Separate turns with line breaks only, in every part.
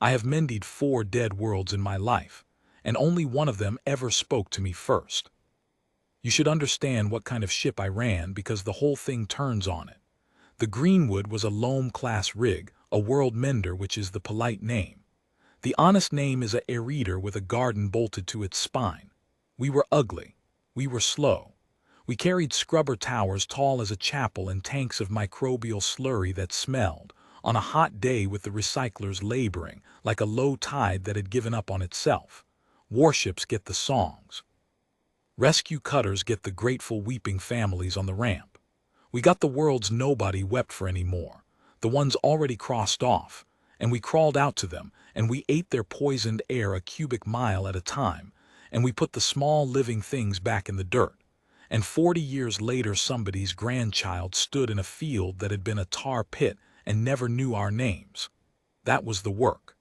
I have mended 4 dead worlds in my life, and only one of them ever spoke to me first. You should understand what kind of ship I ran because the whole thing turns on it. The Greenwood was a Loam-class rig, a world-mender, which is the polite name. The honest name is a air-eater with a garden bolted to its spine. We were ugly. We were slow. We carried scrubber towers tall as a chapel and tanks of microbial slurry that smelled, on a hot day with the recyclers laboring, like a low tide that had given up on itself. Warships get the songs. Rescue cutters get the grateful weeping families on the ramp. We got the worlds nobody wept for anymore, the ones already crossed off, and we crawled out to them, and we ate their poisoned air a cubic mile at a time, and we put the small living things back in the dirt. And 40 years later somebody's grandchild stood in a field that had been a tar pit and never knew our names. That was the work.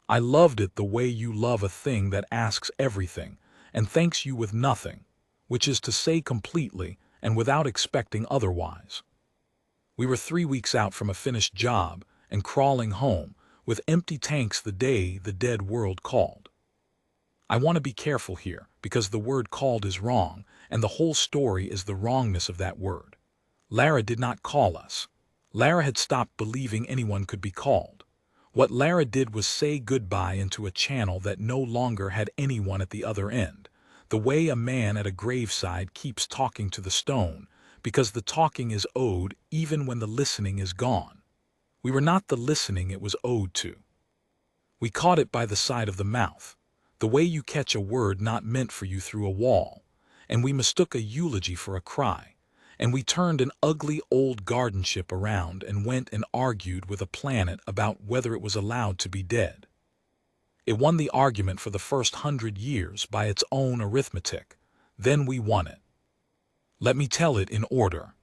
I loved it the way you love a thing that asks everything and thanks you with nothing, which is to say completely and without expecting otherwise. We were 3 weeks out from a finished job and crawling home with empty tanks the day the dead world called. I want to be careful here because the word called is wrong and the whole story is the wrongness of that word. Lara did not call us. Lara had stopped believing anyone could be called. What Lara did was say goodbye into a channel that no longer had anyone at the other end, the way a man at a graveside keeps talking to the stone, because the talking is owed even when the listening is gone. We were not the listening it was owed to. We caught it by the side of the mouth, the way you catch a word not meant for you through a wall, and we mistook a eulogy for a cry. And we turned an ugly old garden ship around and went and argued with a planet about whether it was allowed to be dead. It won the argument for the first 100 years by its own arithmetic. Then we won it. Let me tell it in order.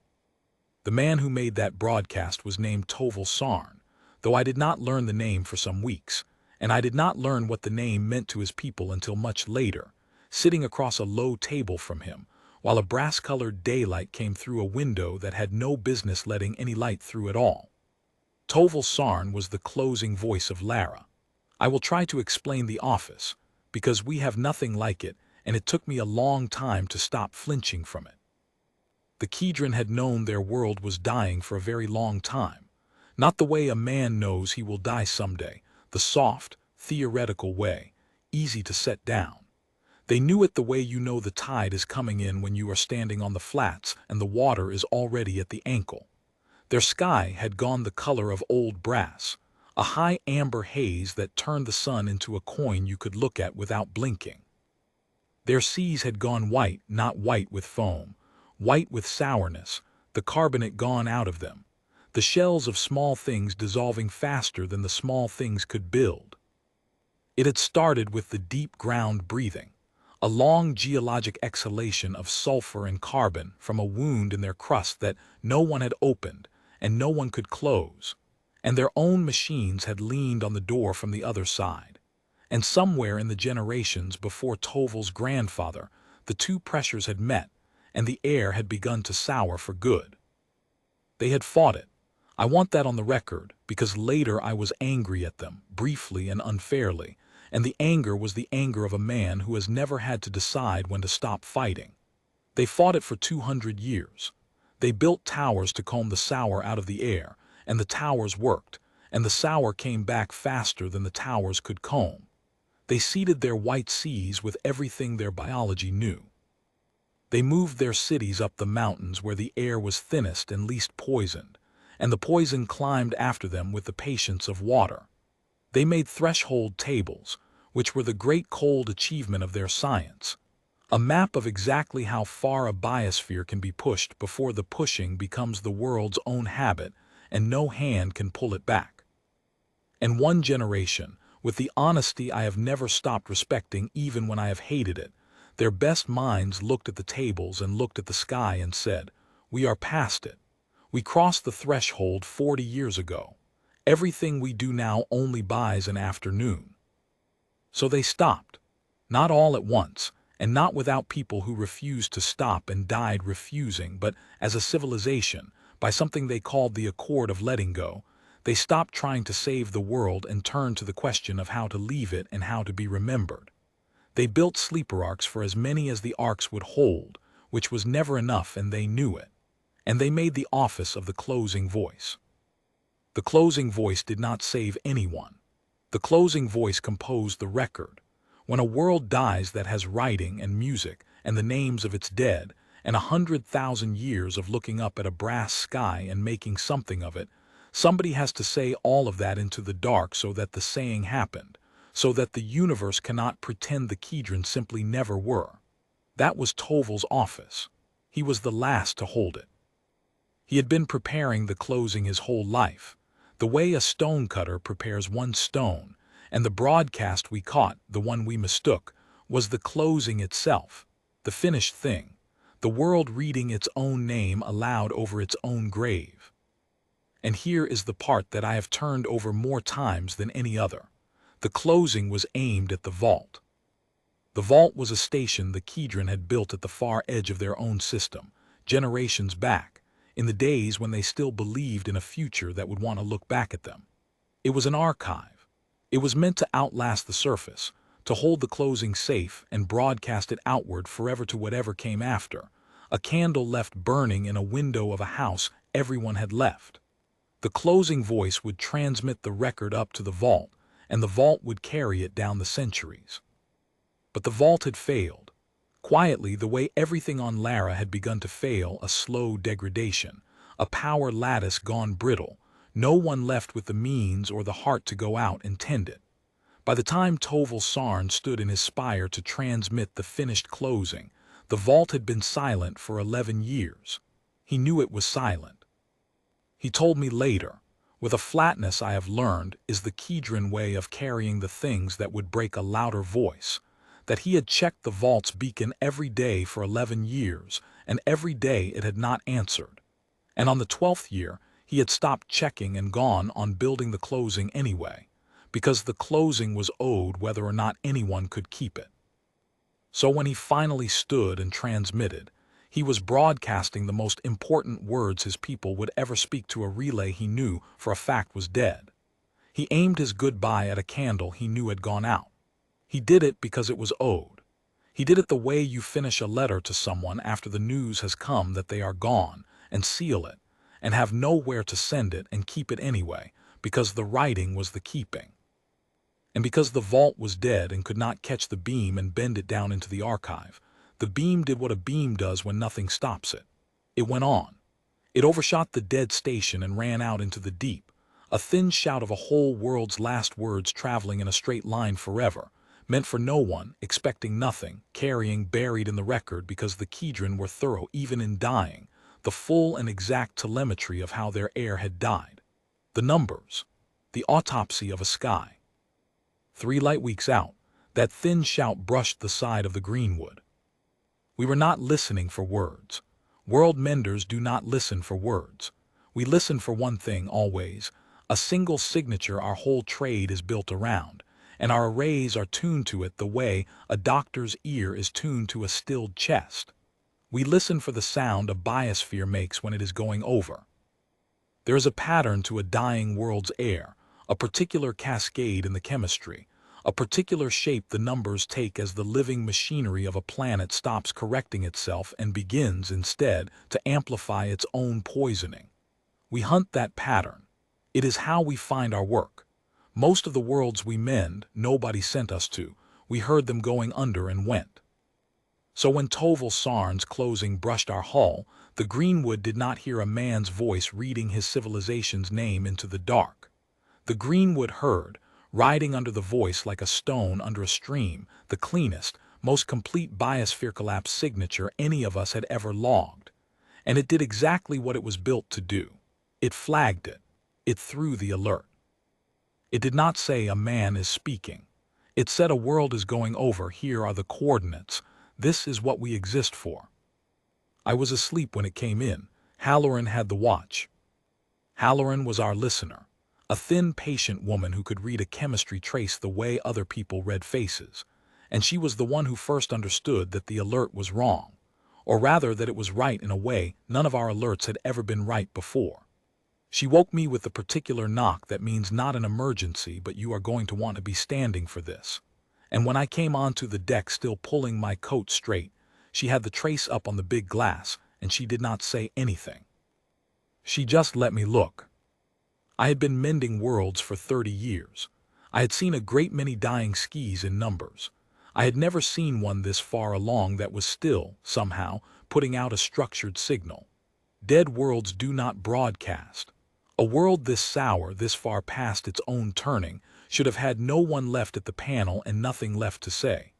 The man who made that broadcast was named Toval Sarn, though I did not learn the name for some weeks, and I did not learn what the name meant to his people until much later, sitting across a low table from him, while a brass-colored daylight came through a window that had no business letting any light through at all. Toval Sarn was the closing voice of Lara. I will try to explain the office, because we have nothing like it, and it took me a long time to stop flinching from it. The Kedron had known their world was dying for a very long time, not the way a man knows he will die someday, the soft, theoretical way, easy to set down. They knew it the way you know the tide is coming in when you are standing on the flats and the water is already at the ankle. Their sky had gone the color of old brass, a high amber haze that turned the sun into a coin you could look at without blinking. Their seas had gone white, not white with foam, white with sourness, the carbonate gone out of them, the shells of small things dissolving faster than the small things could build. It had started with the deep ground breathing, a long geologic exhalation of sulfur and carbon from a wound in their crust that no one had opened and no one could close, and their own machines had leaned on the door from the other side. And somewhere in the generations before Toval's grandfather, the two pressures had met, and the air had begun to sour for good. They had fought it. I want that on the record, because later I was angry at them, briefly and unfairly, and the anger was the anger of a man who has never had to decide when to stop fighting. They fought it for 200 years. They built towers to comb the sour out of the air, and the towers worked, and the sour came back faster than the towers could comb. They seeded their white seas with everything their biology knew. They moved their cities up the mountains where the air was thinnest and least poisoned, and the poison climbed after them with the patience of water. They made threshold tables, which were the great cold achievement of their science, a map of exactly how far a biosphere can be pushed before the pushing becomes the world's own habit and no hand can pull it back. And one generation, with the honesty I have never stopped respecting even when I have hated it, their best minds looked at the tables and looked at the sky and said, "We are past it. We crossed the threshold 40 years ago. Everything we do now only buys an afternoon." So they stopped, not all at once, and not without people who refused to stop and died refusing, but as a civilization, by something they called the Accord of Letting Go, They stopped trying to save the world and turned to the question of how to leave it and how to be remembered. They built sleeper arcs for as many as the arcs would hold, which was never enough, and they knew it. And they made the office of the closing voice. The closing voice did not save anyone. The closing voice composed the record. When a world dies that has writing and music and the names of its dead, and 100,000 years of looking up at a brass sky and making something of it, somebody has to say all of that into the dark so that the saying happened, so that the universe cannot pretend the Kedron simply never were. That was Toval's office. He was the last to hold it. He had been preparing the closing his whole life, the way a stonecutter prepares one stone, and the broadcast we caught, the one we mistook, was the closing itself, the finished thing, the world reading its own name aloud over its own grave. And here is the part that I have turned over more times than any other. The closing was aimed at the vault. The vault was a station the Kedron had built at the far edge of their own system, generations back, in the days when they still believed in a future that would want to look back at them. It was an archive. It was meant to outlast the surface, to hold the closing safe and broadcast it outward forever to whatever came after, a candle left burning in a window of a house everyone had left. The closing voice would transmit the record up to the vault, and the vault would carry it down the centuries. But the vault had failed. Quietly, the way everything on Lara had begun to fail, a slow degradation, a power lattice gone brittle, no one left with the means or the heart to go out and tend it. By the time Toval Sarn stood in his spire to transmit the finished closing, the vault had been silent for 11 years. He knew it was silent. He told me later, with a flatness I have learned is the Kedron way of carrying the things that would break a louder voice, that he had checked the vault's beacon every day for 11 years, and every day it had not answered. And on the 12th year, he had stopped checking and gone on building the closing anyway, because the closing was owed whether or not anyone could keep it. So when he finally stood and transmitted, he was broadcasting the most important words his people would ever speak to a relay he knew for a fact was dead. He aimed his goodbye at a candle he knew had gone out. He did it because it was owed. He did it the way you finish a letter to someone after the news has come that they are gone, and seal it, and have nowhere to send it and keep it anyway, because the writing was the keeping. And because the vault was dead and could not catch the beam and bend it down into the archive, the beam did what a beam does when nothing stops it. It went on. It overshot the dead station and ran out into the deep, a thin shout of a whole world's last words traveling in a straight line forever, meant for no one, expecting nothing, carrying buried in the record because the Kedron were thorough even in dying, the full and exact telemetry of how their heir had died. The numbers. The autopsy of a sky. 3 light weeks out, that thin shout brushed the side of the greenwood. We were not listening for words. World-menders do not listen for words. We listen for one thing always, a single signature our whole trade is built around, and our arrays are tuned to it the way a doctor's ear is tuned to a stilled chest. We listen for the sound a biosphere makes when it is going over. There is a pattern to a dying world's air, a particular cascade in the chemistry, a particular shape the numbers take as the living machinery of a planet stops correcting itself and begins, instead, to amplify its own poisoning. We hunt that pattern. It is how we find our work. Most of the worlds we mend, nobody sent us to. We heard them going under and went. So when Toval Sarn's closing brushed our hull, the greenwood did not hear a man's voice reading his civilization's name into the dark. The greenwood heard, riding under the voice like a stone under a stream, the cleanest, most complete biosphere-collapse signature any of us had ever logged. And it did exactly what it was built to do. It flagged it. It threw the alert. It did not say a man is speaking. It said a world is going over, here are the coordinates, this is what we exist for. I was asleep when it came in. Halloran had the watch. Halloran was our listener, a thin, patient woman who could read a chemistry trace the way other people read faces, and she was the one who first understood that the alert was wrong, or rather that it was right in a way none of our alerts had ever been right before. She woke me with the particular knock that means not an emergency, but you are going to want to be standing for this. And when I came onto the deck still pulling my coat straight, she had the trace up on the big glass, and she did not say anything. She just let me look. I had been mending worlds for 30 years. I had seen a great many dying skis in numbers. I had never seen one this far along that was still, somehow, putting out a structured signal. Dead worlds do not broadcast. A world this sour, this far past its own turning, should have had no one left at the panel and nothing left to say.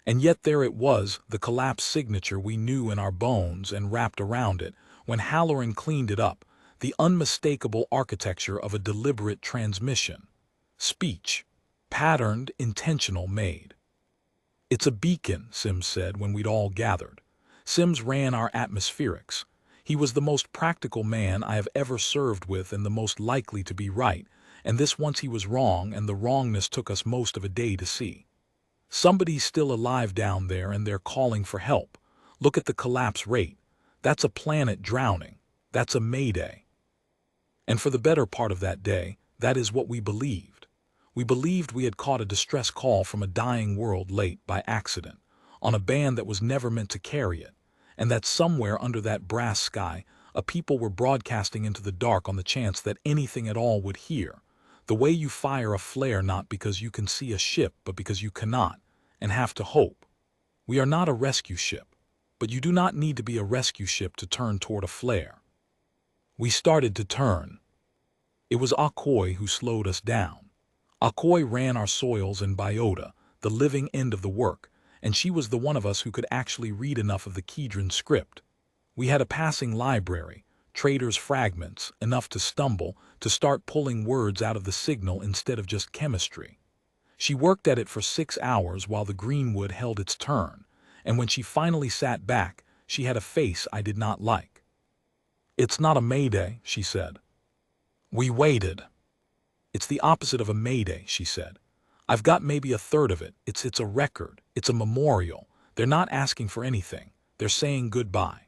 And yet there it was, the collapse signature we knew in our bones and wrapped around it, when Halloran cleaned it up, the unmistakable architecture of a deliberate transmission. Speech. Patterned, intentional, made. It's a beacon, Sims said when we'd all gathered. Sims ran our atmospherics. He was the most practical man I have ever served with and the most likely to be right, and this once he was wrong, and the wrongness took us most of a day to see. Somebody's still alive down there and they're calling for help. Look at the collapse rate. That's a planet drowning. That's a mayday. And for the better part of that day, that is what we believed. We believed we had caught a distress call from a dying world late by accident, on a band that was never meant to carry it, and that somewhere under that brass sky, a people were broadcasting into the dark on the chance that anything at all would hear. The way you fire a flare not because you can see a ship, but because you cannot, and have to hope. We are not a rescue ship, but you do not need to be a rescue ship to turn toward a flare. We started to turn. It was Akoi who slowed us down. Akoi ran our soils and biota, the living end of the work, and she was the one of us who could actually read enough of the Kedron script. We had a passing library, trader's fragments, enough to stumble, to start pulling words out of the signal instead of just chemistry. She worked at it for 6 hours while the greenwood held its turn, and when she finally sat back, she had a face I did not like. "It's not a mayday," she said. We waited. "It's the opposite of a mayday," she said. "I've got maybe a third of it. It's a record. It's a memorial. They're not asking for anything. They're saying goodbye."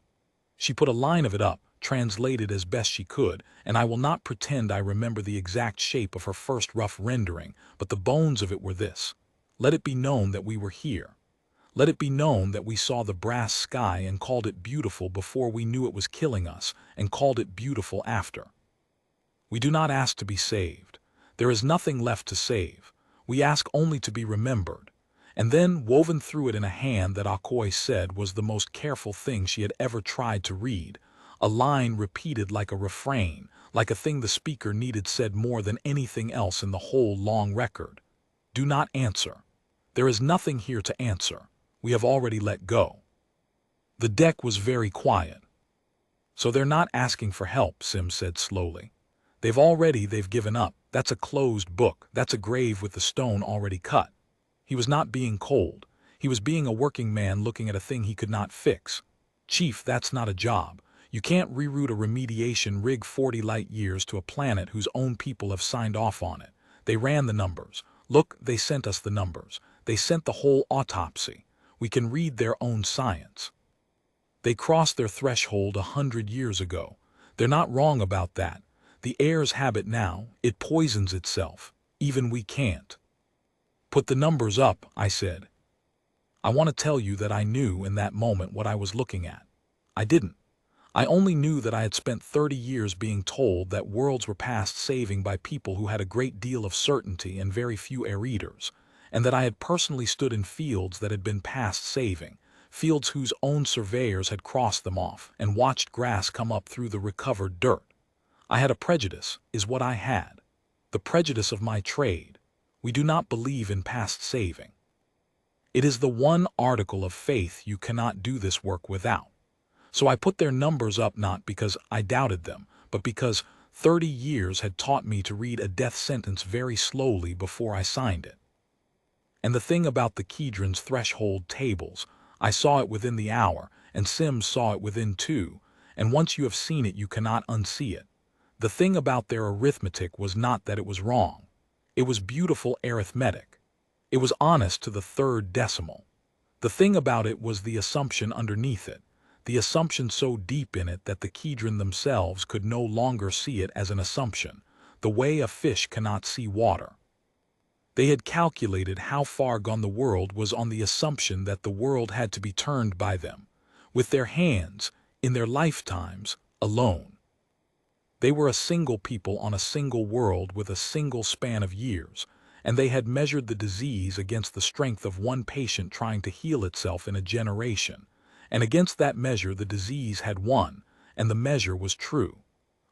She put a line of it up, translated as best she could, and I will not pretend I remember the exact shape of her first rough rendering, but the bones of it were this: "Let it be known that we were here. Let it be known that we saw the brass sky and called it beautiful before we knew it was killing us, and called it beautiful after. We do not ask to be saved. There is nothing left to save. We ask only to be remembered." And then, woven through it in a hand that Akoi said was the most careful thing she had ever tried to read, a line repeated like a refrain, like a thing the speaker needed said more than anything else in the whole long record: "Do not answer. There is nothing here to answer. We have already let go." The deck was very quiet. "So they're not asking for help," Sim said slowly. They've given up. That's a closed book. That's a grave with the stone already cut." He was not being cold. He was being a working man looking at a thing he could not fix. "Chief, that's not a job. You can't reroute a remediation rig 40 light years to a planet whose own people have signed off on it. They ran the numbers. Look, they sent us the numbers. They sent the whole autopsy. We can read their own science. They crossed their threshold 100 years ago. They're not wrong about that. The air's habit now, it poisons itself. Even we can't." "Put the numbers up," I said. I want to tell you that I knew in that moment what I was looking at. I didn't. I only knew that I had spent 30 years being told that worlds were past saving by people who had a great deal of certainty and very few air-eaters, and that I had personally stood in fields that had been past saving, fields whose own surveyors had crossed them off, and watched grass come up through the recovered dirt. I had a prejudice, is what I had. The prejudice of my trade. We do not believe in past saving. It is the one article of faith you cannot do this work without. So I put their numbers up not because I doubted them, but because 30 years had taught me to read a death sentence very slowly before I signed it. And the thing about the Kedron's threshold tables, I saw it within the hour, and Sims saw it within 2, and once you have seen it you cannot unsee it. The thing about their arithmetic was not that it was wrong. It was beautiful arithmetic. It was honest to the 3rd decimal. The thing about it was the assumption underneath it, the assumption so deep in it that the Kedron themselves could no longer see it as an assumption, the way a fish cannot see water. They had calculated how far gone the world was on the assumption that the world had to be turned by them, with their hands, in their lifetimes, alone. They were a single people on a single world with a single span of years, and they had measured the disease against the strength of one patient trying to heal itself in a generation, and against that measure the disease had won, and the measure was true.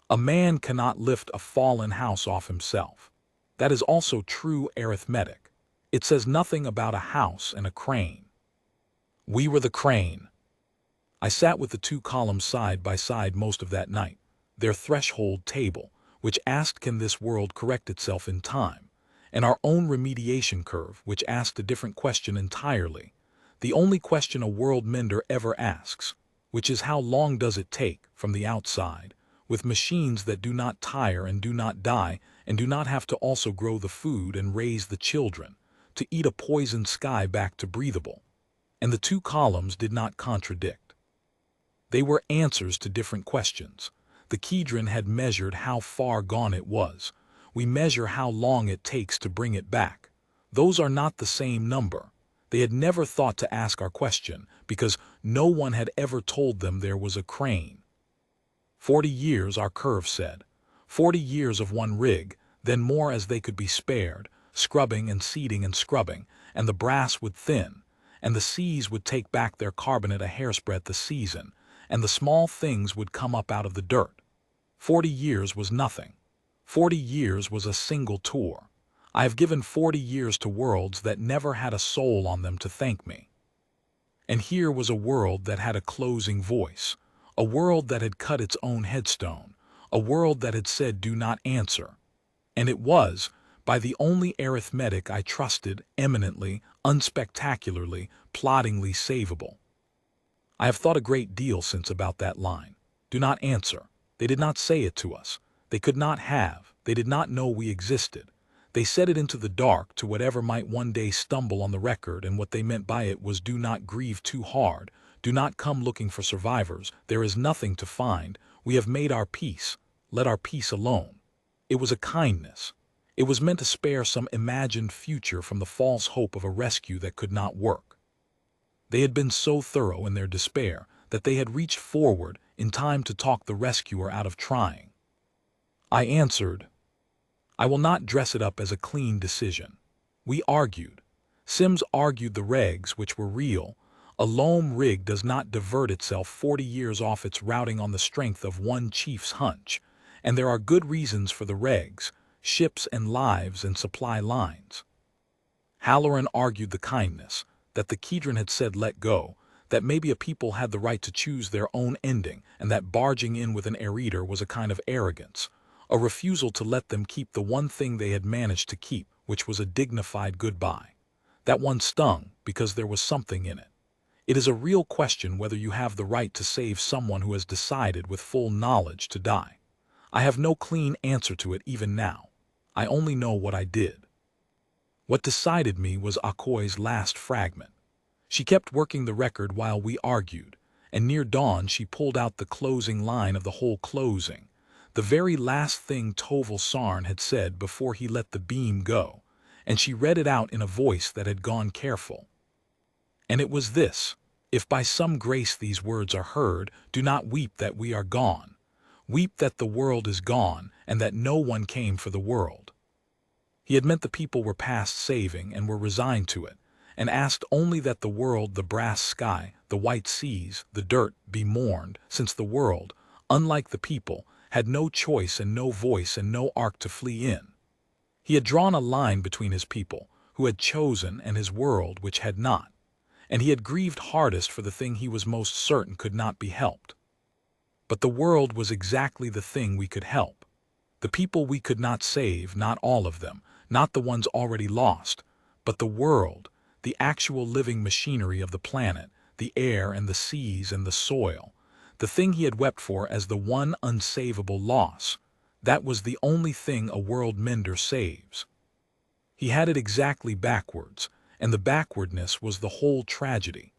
A man cannot lift a fallen house off himself. That is also true arithmetic. It says nothing about a house and a crane. We were the crane. I sat with the two columns side by side most of that night, their threshold table, which asked can this world correct itself in time, and our own remediation curve, which asked a different question entirely, the only question a world mender ever asks, which is how long does it take, from the outside, with machines that do not tire and do not die and do not have to also grow the food and raise the children, to eat a poisoned sky back to breathable. And the two columns did not contradict. They were answers to different questions. The Kedron had measured how far gone it was. We measure how long it takes to bring it back. Those are not the same number. They had never thought to ask our question because no one had ever told them there was a crane. 40 years, our curve said. 40 years of one rig, then more as they could be spared, scrubbing and seeding and scrubbing, and the brass would thin, and the seas would take back their carbonate a hairsbreadth a season, and the small things would come up out of the dirt. 40 years was nothing. 40 years was a single tour. I have given 40 years to worlds that never had a soul on them to thank me. And here was a world that had a closing voice, a world that had cut its own headstone, a world that had said do not answer. And it was, by the only arithmetic I trusted, eminently, unspectacularly, ploddingly savable. I have thought a great deal since about that line. Do not answer. They did not say it to us. They could not have. They did not know we existed. They said it into the dark to whatever might one day stumble on the record, and what they meant by it was do not grieve too hard. Do not come looking for survivors. There is nothing to find. We have made our peace. Let our peace alone. It was a kindness. It was meant to spare some imagined future from the false hope of a rescue that could not work. They had been so thorough in their despair that they had reached forward in time to talk the rescuer out of trying. I answered, I will not dress it up as a clean decision. We argued. Sims argued the regs, which were real. A loam rig does not divert itself 40 years off its routing on the strength of one chief's hunch, and there are good reasons for the regs, ships and lives and supply lines. Halloran argued the kindness, that the Kedron had said let go, that maybe a people had the right to choose their own ending, and that barging in with an air-eater was a kind of arrogance, a refusal to let them keep the one thing they had managed to keep, which was a dignified goodbye. That one stung because there was something in it. It is a real question whether you have the right to save someone who has decided with full knowledge to die. I have no clean answer to it even now. I only know what I did. What decided me was Akoi's last fragment. She kept working the record while we argued, and near dawn she pulled out the closing line of the whole closing, the very last thing Toval Sarn had said before he let the beam go, and she read it out in a voice that had gone careful. And it was this: if by some grace these words are heard, do not weep that we are gone. Weep that the world is gone, and that no one came for the world. He had meant the people were past saving and were resigned to it, and asked only that the world, the brass sky, the white seas, the dirt, be mourned, since the world, unlike the people, had no choice and no voice and no ark to flee in. He had drawn a line between his people, who had chosen, and his world, which had not, and he had grieved hardest for the thing he was most certain could not be helped. But the world was exactly the thing we could help. The people we could not save, not all of them, not the ones already lost, but the world, the actual living machinery of the planet, the air and the seas and the soil, the thing he had wept for as the one unsavable loss. That was the only thing a world mender saves. He had it exactly backwards, and the backwardness was the whole tragedy.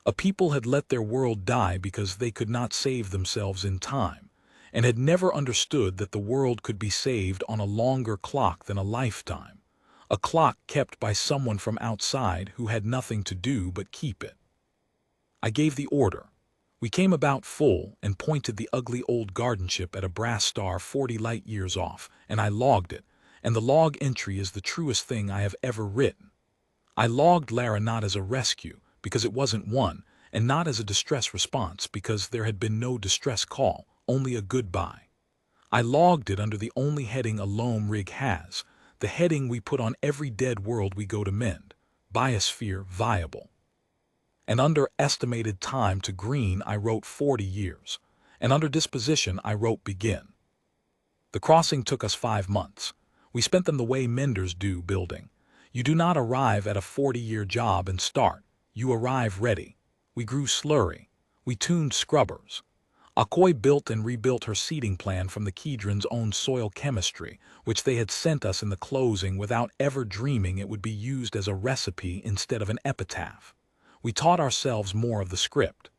A people had let their world die because they could not save themselves in time, and had never understood that the world could be saved on a longer clock than a lifetime, a clock kept by someone from outside who had nothing to do but keep it. I gave the order. We came about full and pointed the ugly old garden ship at a brass star 40 light years off, and I logged it, and the log entry is the truest thing I have ever written. I logged Lara not as a rescue, because it wasn't one, and not as a distress response, because there had been no distress call, only a goodbye. I logged it under the only heading a loam rig has, the heading we put on every dead world we go to mend, biosphere viable. And under estimated time to green I wrote 40 years, and under disposition I wrote begin. The crossing took us 5 months. We spent them the way menders do building. You do not arrive at a 40-year job and start. You arrive ready. We grew slurry. We tuned scrubbers. Akoi built and rebuilt her seeding plan from the Kedron's own soil chemistry, which they had sent us in the closing without ever dreaming it would be used as a recipe instead of an epitaph. We taught ourselves more of the script.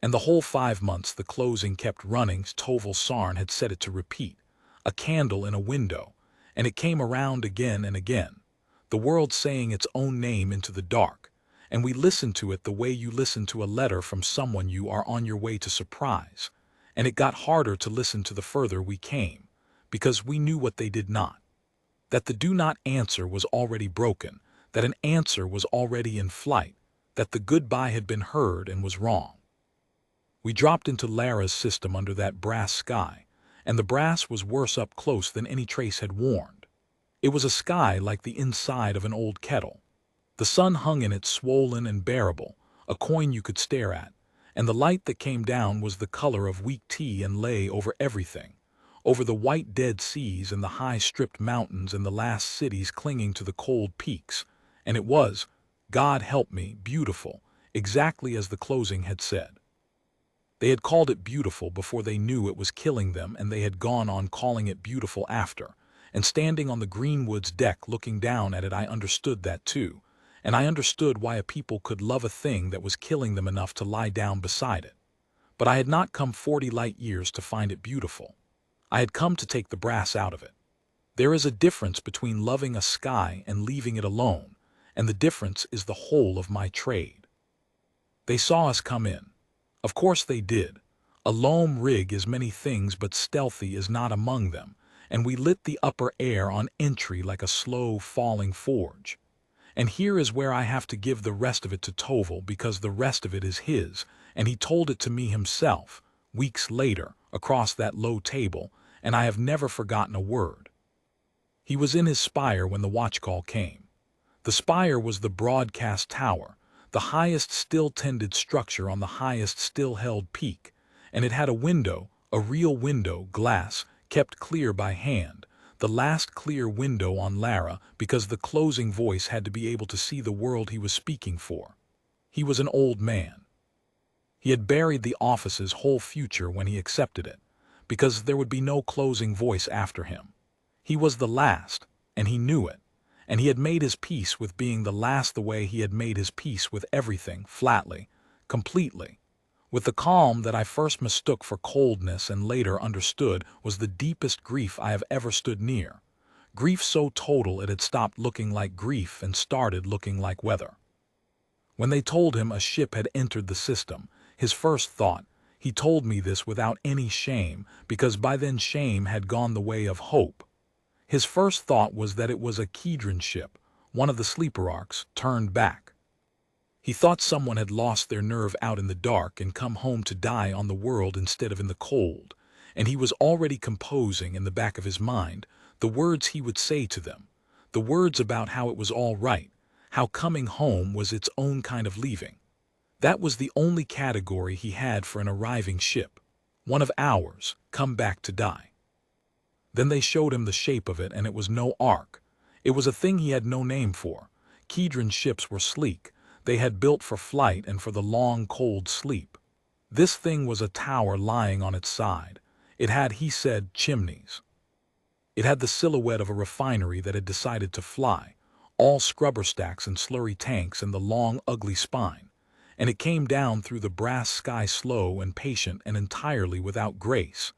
And the whole 5 months the closing kept running. Toval Sarn had set it to repeat, a candle in a window, and it came around again and again, the world saying its own name into the dark, and we listened to it the way you listen to a letter from someone you are on your way to surprise, and it got harder to listen to the further we came, because we knew what they did not, that the do not answer was already broken, that an answer was already in flight, that the goodbye had been heard and was wrong. We dropped into Lara's system under that brass sky, and the brass was worse up close than any trace had warned. It was a sky like the inside of an old kettle. The sun hung in it swollen and bearable, a coin you could stare at, and the light that came down was the color of weak tea and lay over everything, over the white dead seas and the high stripped mountains and the last cities clinging to the cold peaks, and it was, God help me, beautiful, exactly as the closing had said. They had called it beautiful before they knew it was killing them, and they had gone on calling it beautiful after, and standing on the Greenwood's deck looking down at it I understood that too, and I understood why a people could love a thing that was killing them enough to lie down beside it. But I had not come 40 light years to find it beautiful. I had come to take the brass out of it. There is a difference between loving a sky and leaving it alone, and the difference is the whole of my trade. They saw us come in. Of course they did. A loam rig is many things, but stealthy is not among them, and we lit the upper air on entry like a slow falling forge. And here is where I have to give the rest of it to Toval, because the rest of it is his, and he told it to me himself, weeks later, across that low table, and I have never forgotten a word. He was in his spire when the watch call came. The spire was the broadcast tower, the highest still-tended structure on the highest still-held peak, and it had a window, a real window, glass, kept clear by hand, the last clear window on Lara, because the closing voice had to be able to see the world he was speaking for. He was an old man. He had buried the office's whole future when he accepted it, because there would be no closing voice after him. He was the last, and he knew it. And he had made his peace with being the last the way he had made his peace with everything, flatly, completely, with the calm that I first mistook for coldness and later understood was the deepest grief I have ever stood near. Grief so total it had stopped looking like grief and started looking like weather. When they told him a ship had entered the system, his first thought, he told me this without any shame, because by then shame had gone the way of hope. His first thought was that it was a Kedron ship, one of the sleeper arcs, turned back. He thought someone had lost their nerve out in the dark and come home to die on the world instead of in the cold, and he was already composing in the back of his mind the words he would say to them, the words about how it was all right, how coming home was its own kind of leaving. That was the only category he had for an arriving ship, one of ours, come back to die. Then they showed him the shape of it, and it was no ark. It was a thing he had no name for. Kedron ships were sleek. They had built for flight and for the long, cold sleep. This thing was a tower lying on its side. It had, he said, chimneys. It had the silhouette of a refinery that had decided to fly, all scrubber stacks and slurry tanks and the long, ugly spine. and it came down through the brass sky slow and patient and entirely without grace.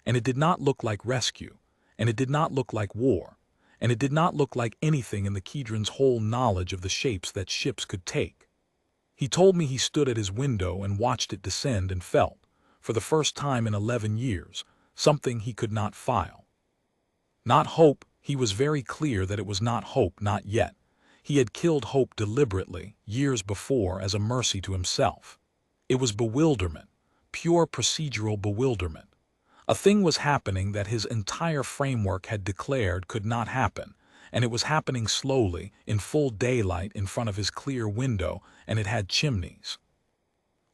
And it did not look like rescue, and it did not look like war, and it did not look like anything in the Kedron's whole knowledge of the shapes that ships could take. He told me he stood at his window and watched it descend and felt, for the first time in 11 years, something he could not file. Not hope, he was very clear that it was not hope, not yet. He had killed hope deliberately, years before, as a mercy to himself. It was bewilderment, pure procedural bewilderment. A thing was happening that his entire framework had declared could not happen, and it was happening slowly, in full daylight in front of his clear window, and it had chimneys.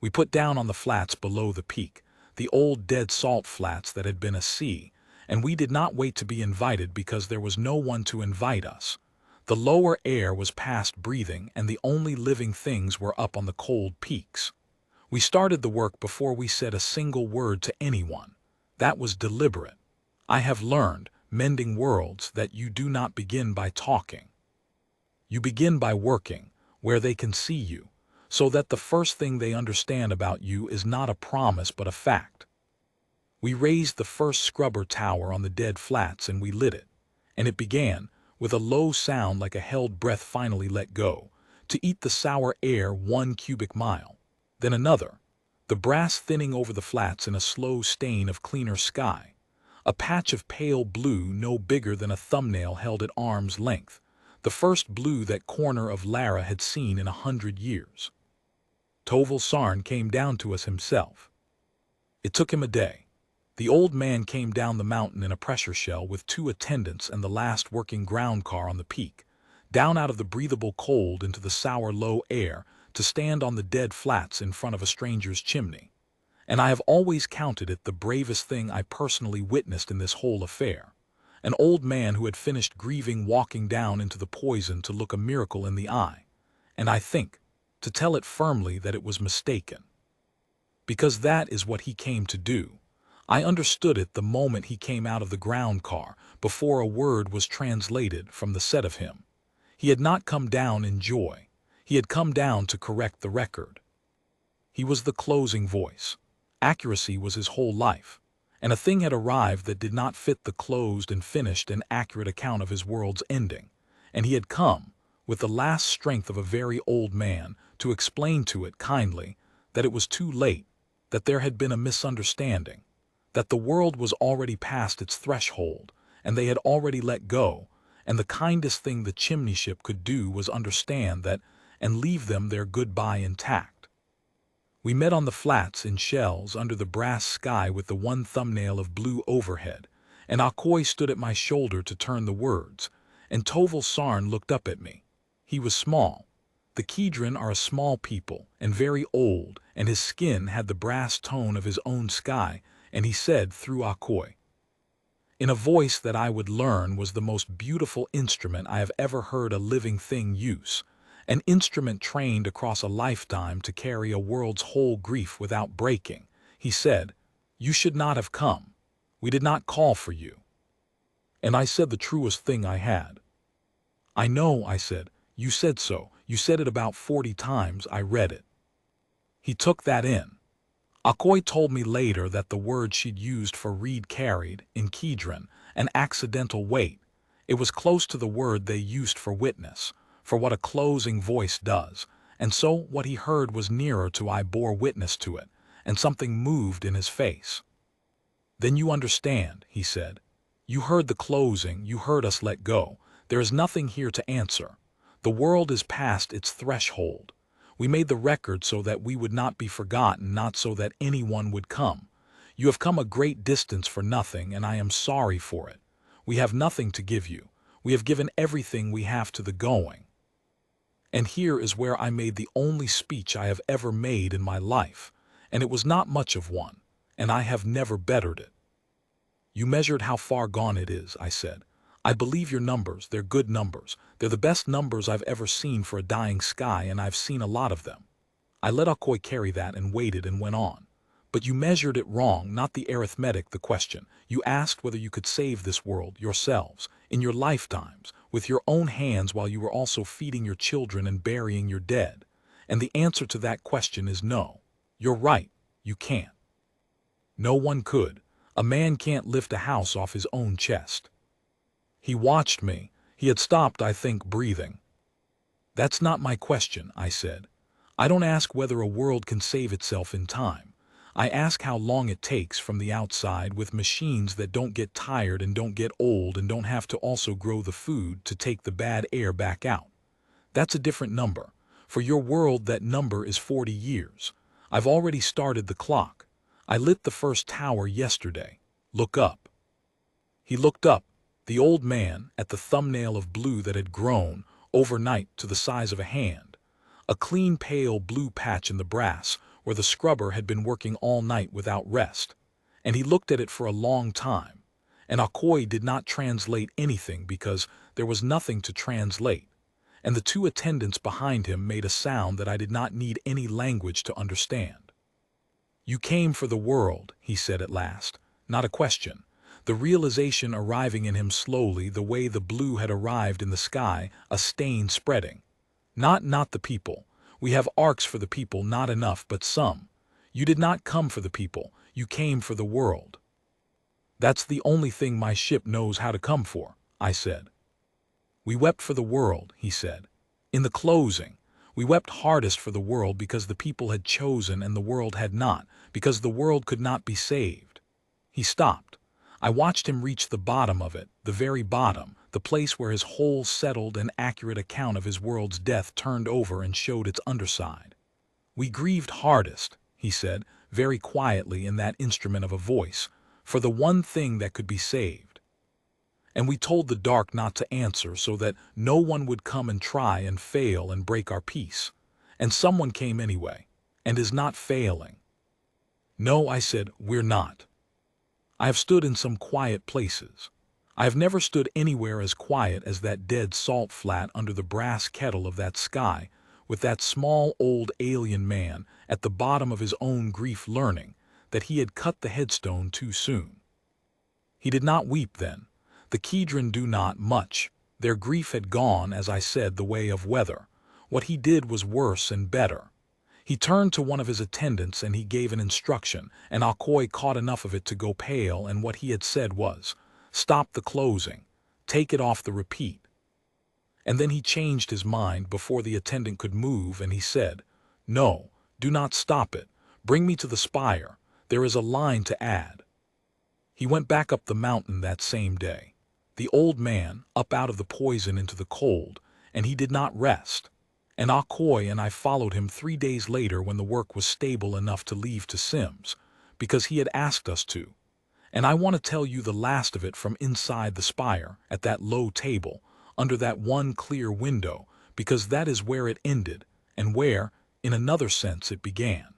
We put down on the flats below the peak, the old dead salt flats that had been a sea, and we did not wait to be invited because there was no one to invite us. The lower air was past breathing, and the only living things were up on the cold peaks. We started the work before we said a single word to anyone. That was deliberate. I have learned, mending worlds, that you do not begin by talking. You begin by working, where they can see you, so that the first thing they understand about you is not a promise but a fact. We raised the first scrubber tower on the dead flats and we lit it, and it began, with a low sound like a held breath finally let go, to eat the sour air 1 cubic mile. Then another, the brass thinning over the flats in a slow stain of cleaner sky, a patch of pale blue no bigger than a thumbnail held at arm's length, the first blue that corner of Lara had seen in 100 years. Toval Sarn came down to us himself. It took him a day. The old man came down the mountain in a pressure shell with 2 attendants and the last working ground car on the peak, down out of the breathable cold into the sour low air to stand on the dead flats in front of a stranger's chimney. And I have always counted it the bravest thing I personally witnessed in this whole affair. An old man who had finished grieving walking down into the poison to look a miracle in the eye. And I think, to tell it firmly, that it was mistaken. Because that is what he came to do. I understood it the moment he came out of the ground car, before a word was translated from the set of him. He had not come down in joy. He had come down to correct the record. He was the closing voice. Accuracy was his whole life, and a thing had arrived that did not fit the closed and finished and accurate account of his world's ending, and he had come, with the last strength of a very old man, to explain to it kindly that it was too late, that there had been a misunderstanding, that the world was already past its threshold, and they had already let go, and the kindest thing the chimney ship could do was understand that and leave them their goodbye intact. We met on the flats in shells under the brass sky with the one thumbnail of blue overhead, and Akoi stood at my shoulder to turn the words, and Toval Sarn looked up at me. He was small. The Kedron are a small people, and very old, and his skin had the brass tone of his own sky, and he said through Akoi, in a voice that I would learn was the most beautiful instrument I have ever heard a living thing use, an instrument trained across a lifetime to carry a world's whole grief without breaking. He said, "You should not have come. We did not call for you." And I said the truest thing I had. "I know," I said. "You said so. You said it about 40 times. I read it." He took that in. Akoi told me later that the word she'd used for read carried, in Kedron, an accidental weight. It was close to the word they used for witness, for what a closing voice does, and so what he heard was nearer to I bore witness to it, and something moved in his face. "Then you understand," he said. "You heard the closing, you heard us let go. There is nothing here to answer. The world is past its threshold. We made the record so that we would not be forgotten, not so that anyone would come. You have come a great distance for nothing, and I am sorry for it. We have nothing to give you. We have given everything we have to the going. And here is where I made the only speech I have ever made in my life, and it was not much of one, and I have never bettered it. You measured how far gone it is," I said. "I believe your numbers, they're good numbers. They're the best numbers I've ever seen for a dying sky, and I've seen a lot of them." I let Akoi carry that and waited and went on. "But you measured it wrong, not the arithmetic, the question. You asked whether you could save this world, yourselves, in your lifetimes, with your own hands while you were also feeding your children and burying your dead. And the answer to that question is no. You're right, you can't. No one could. A man can't lift a house off his own chest. He watched me. He had stopped, I think, breathing. That's not my question, I said. I don't ask whether a world can save itself in time. I ask how long it takes from the outside with machines that don't get tired and don't get old and don't have to also grow the food to take the bad air back out. That's a different number. For your world, that number is 40 years. I've already started the clock. I lit the first tower yesterday. Look up. He looked up, the old man, at the thumbnail of blue that had grown overnight to the size of a hand. A clean pale blue patch in the brass where the scrubber had been working all night without rest. And he looked at it for a long time. And Akoi did not translate anything because there was nothing to translate. And the two attendants behind him made a sound that I did not need any language to understand. You came for the world, he said at last, not a question. The realization arriving in him slowly, the way the blue had arrived in the sky, a stain spreading. Not the people. We have arcs for the people, not enough, but some. You did not come for the people, you came for the world. That's the only thing my ship knows how to come for, I said. We wept for the world, he said. In the closing, we wept hardest for the world because the people had chosen and the world had not, because the world could not be saved. He stopped. I watched him reach the bottom of it, the very bottom, the place where his whole settled and accurate account of his world's death turned over and showed its underside. We grieved hardest, he said, very quietly in that instrument of a voice, for the one thing that could be saved. And we told the dark not to answer so that no one would come and try and fail and break our peace. And someone came anyway, and is not failing. No, I said, we're not. I have stood in some quiet places. I have never stood anywhere as quiet as that dead salt flat under the brass kettle of that sky, with that small old alien man at the bottom of his own grief learning that he had cut the headstone too soon. He did not weep then. The Kedron do not much. Their grief had gone, as I said, the way of weather. What he did was worse and better. He turned to one of his attendants and he gave an instruction, and Akoi caught enough of it to go pale, and what he had said was, "Stop the closing. Take it off the repeat." And then he changed his mind before the attendant could move, and he said, "No, do not stop it. Bring me to the spire. There is a line to add." He went back up the mountain that same day. The old man, up out of the poison into the cold, and he did not rest. And Akoi and I followed him 3 days later when the work was stable enough to leave to Sims, because he had asked us to. And I want to tell you the last of it from inside the spire, at that low table, under that one clear window, because that is where it ended, and where, in another sense, it began.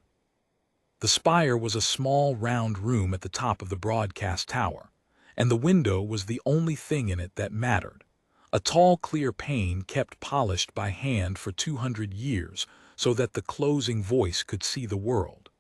The spire was a small round room at the top of the broadcast tower, and the window was the only thing in it that mattered. A tall clear pane kept polished by hand for 200 years so that the closing voice could see the world.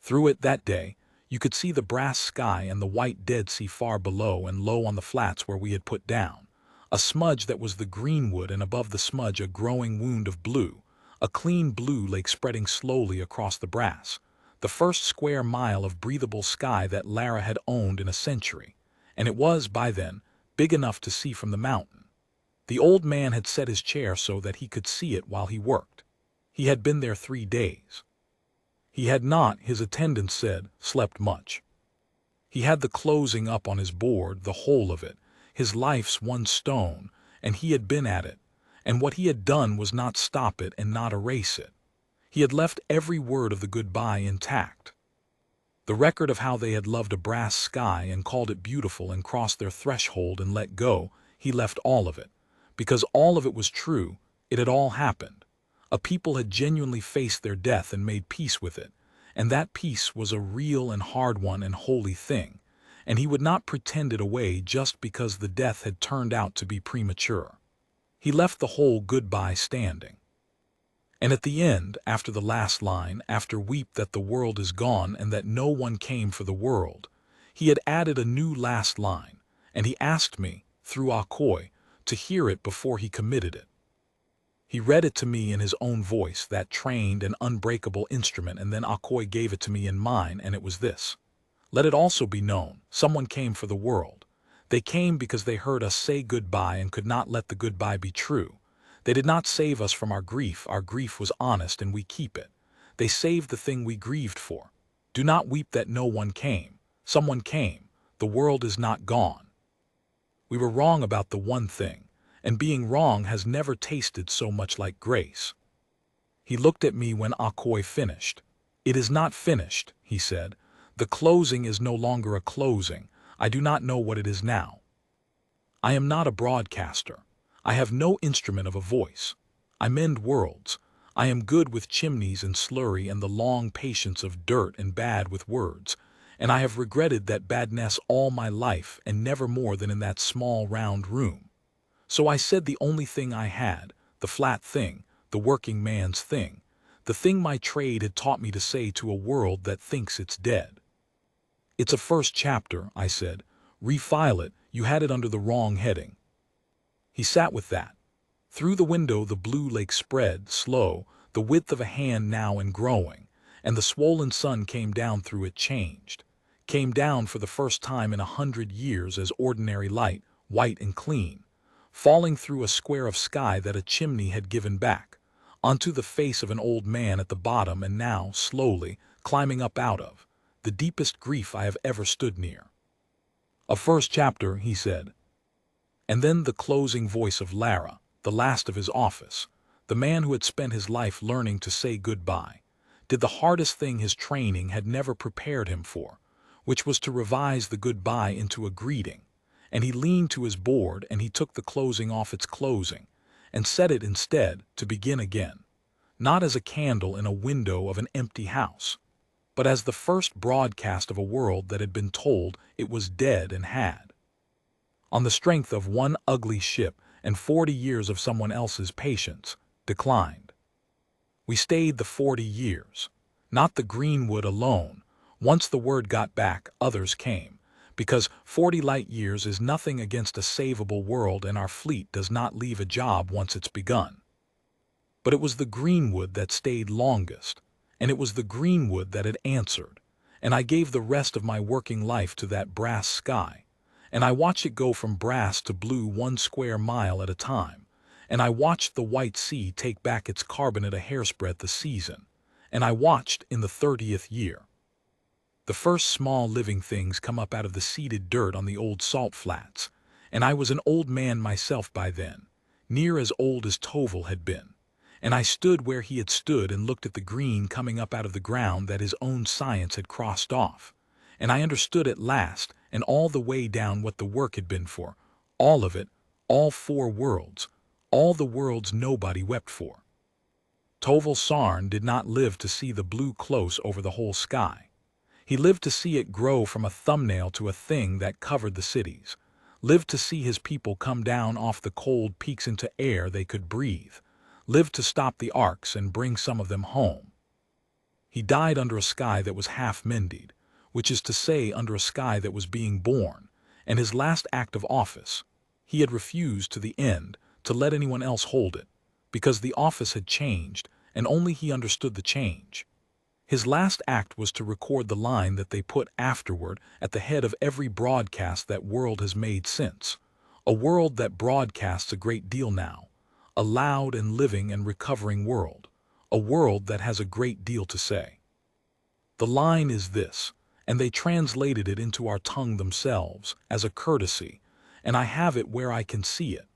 Through it that day, you could see the brass sky and the white Dead Sea far below and low on the flats where we had put down. A smudge that was the greenwood, and above the smudge a growing wound of blue, a clean blue lake spreading slowly across the brass, the first square mile of breathable sky that Lara had owned in a century, and it was, by then, big enough to see from the mountain. The old man had set his chair so that he could see it while he worked. He had been there 3 days. He had not, his attendant said, slept much. He had the closing up on his board, the whole of it, his life's one stone, and he had been at it, and what he had done was not stop it and not erase it. He had left every word of the goodbye intact. The record of how they had loved a brass sky and called it beautiful and crossed their threshold and let go, he left all of it. Because all of it was true, it had all happened. A people had genuinely faced their death and made peace with it, and that peace was a real and hard one and holy thing, and he would not pretend it away just because the death had turned out to be premature. He left the whole goodbye standing. And at the end, after the last line, after "weep that the world is gone and that no one came for the world," he had added a new last line, and he asked me, through Akoi, to hear it before he committed it. He read it to me in his own voice, that trained and unbreakable instrument, and then Akoi gave it to me in mine, and it was this. Let it also be known, someone came for the world. They came because they heard us say goodbye and could not let the goodbye be true. They did not save us from our grief was honest and we keep it. They saved the thing we grieved for. Do not weep that no one came. Someone came. The world is not gone. We were wrong about the one thing, and being wrong has never tasted so much like grace. He looked at me when Akoi finished. It is not finished, he said. The closing is no longer a closing. I do not know what it is now. I am not a broadcaster. I have no instrument of a voice. I mend worlds. I am good with chimneys and slurry and the long patience of dirt, and bad with words. And I have regretted that badness all my life, and never more than in that small round room. So I said the only thing I had, the flat thing, the working man's thing, the thing my trade had taught me to say to a world that thinks it's dead. It's a first chapter, I said. Refile it, you had it under the wrong heading. He sat with that. Through the window the blue lake spread, slow, the width of a hand now and growing, and the swollen sun came down through it, changed. Came down for the first time in 100 years as ordinary light, white and clean, falling through a square of sky that a chimney had given back, onto the face of an old man at the bottom, and now, slowly, climbing up out of, the deepest grief I have ever stood near. A first chapter, he said. And then the closing voice of Lara, the last of his office, the man who had spent his life learning to say goodbye, did the hardest thing his training had never prepared him for, which was to revise the goodbye into a greeting, and he leaned to his board and he took the closing off its closing, and set it instead to begin again, not as a candle in a window of an empty house, but as the first broadcast of a world that had been told it was dead and had. On the strength of one ugly ship and 40 years of someone else's patience, declined. We stayed the 40 years, not the Greenwood alone. Once the word got back, others came, because 40 light years is nothing against a savable world, and our fleet does not leave a job once it's begun. But it was the Greenwood that stayed longest, and it was the Greenwood that had answered, and I gave the rest of my working life to that brass sky, and I watched it go from brass to blue 1 square mile at a time, and I watched the white sea take back its carbonate a hairsbreadth a season, and I watched in the 30th year the first small living things come up out of the seeded dirt on the old salt flats, and I was an old man myself by then, near as old as Toval had been, and I stood where he had stood and looked at the green coming up out of the ground that his own science had crossed off, and I understood at last, and all the way down, what the work had been for, all of it, all 4 worlds, all the worlds nobody wept for. Toval Sarn did not live to see the blue close over the whole sky. He lived to see it grow from a thumbnail to a thing that covered the cities, lived to see his people come down off the cold peaks into air they could breathe, lived to stop the arcs and bring some of them home. He died under a sky that was half mended, which is to say under a sky that was being born, and his last act of office, he had refused to the end to let anyone else hold it, because the office had changed, and only he understood the change. His last act was to record the line that they put afterward at the head of every broadcast that world has made since, a world that broadcasts a great deal now, a loud and living and recovering world, a world that has a great deal to say. The line is this, and they translated it into our tongue themselves as a courtesy, and I have it where I can see it.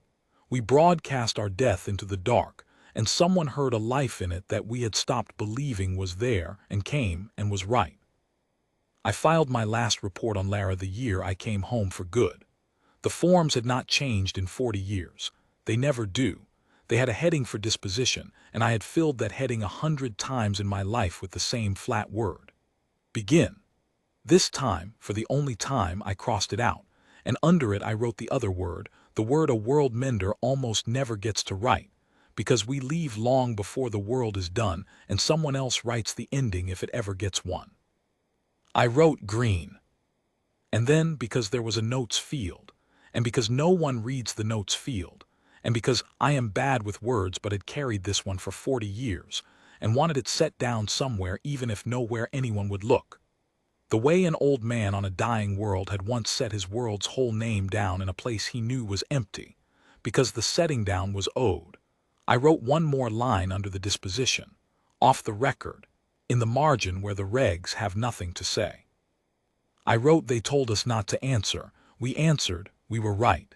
We broadcast our death into the dark, and someone heard a life in it that we had stopped believing was there, and came and was right. I filed my last report on Lara the year I came home for good. The forms had not changed in 40 years. They never do. They had a heading for disposition, and I had filled that heading 100 times in my life with the same flat word. Begin. This time, for the only time, I crossed it out, and under it I wrote the other word, the word a world-mender almost never gets to write, because we leave long before the world is done, and someone else writes the ending if it ever gets one. I wrote green. And then, because there was a notes field, and because no one reads the notes field, and because I am bad with words but had carried this one for 40 years, and wanted it set down somewhere even if nowhere anyone would look. The way an old man on a dying world had once set his world's whole name down in a place he knew was empty, because the setting down was owed. I wrote one more line under the disposition, off the record, in the margin where the regs have nothing to say. I wrote they told us not to answer, we answered, we were right.